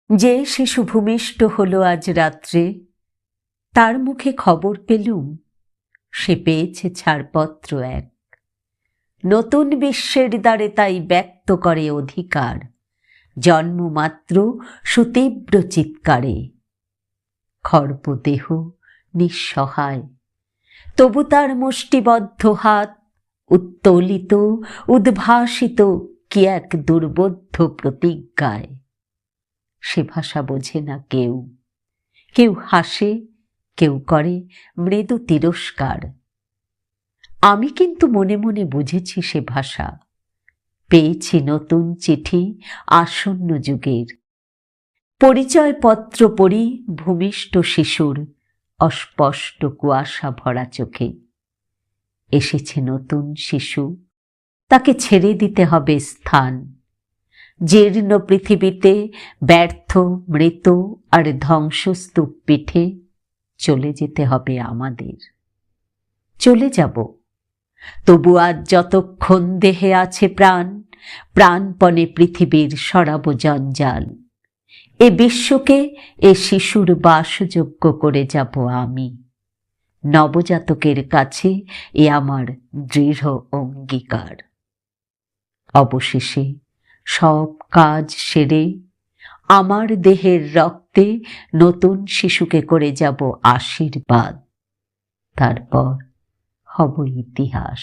যে শিশু ভূমিষ্ঠ হলো আজ রাত্রে, তার মুখে খবর পেলুম সে পেয়েছে ছাড়পত্র এক। নতুন বিশ্বের দ্বারে তাই ব্যক্ত করে অধিকার, জন্মমাত্র সুতীব্র চিৎকারে। খর্বদেহ নিঃসহায়, তবু তার মুষ্টিবদ্ধ হাত উত্তোলিত উদ্ভাসিত কি এক দুর্বোধ্য প্রতিজ্ঞায়। সে ভাষা বোঝে না কেউ, কেউ হাসে, কেউ করে মৃদু তিরস্কার। আমি কিন্তু মনে মনে বুঝেছি সে ভাষা, পেয়েছি নতুন চিঠি আসন্ন যুগের। পরিচয়পত্র পড়ি ভূমিষ্ঠ শিশুর অস্পষ্ট কুয়াশা ভরা চোখে। এসেছে নতুন শিশু, তাকে ছেড়ে দিতে হবে স্থান। জীর্ণ পৃথিবীতে ব্যর্থ মৃত আর ধ্বংসস্তূপ পিঠে চলে যেতে হবে আমাদের। চলে যাব, তবু আজ যতক্ষণ দেহে আছে প্রাণ, প্রাণপণে পৃথিবীর সরাব জঞ্জাল। এ বিশ্বকে এ শিশুর বাসযোগ্য করে যাব আমি। নবজাতকের কাছে এ আমার দৃঢ় অঙ্গীকার। অবশেষে সব কাজ সেরে আমার দেহের রক্তে নতুন শিশুকে করে যাব আশীর্বাদ। তারপর হব ইতিহাস।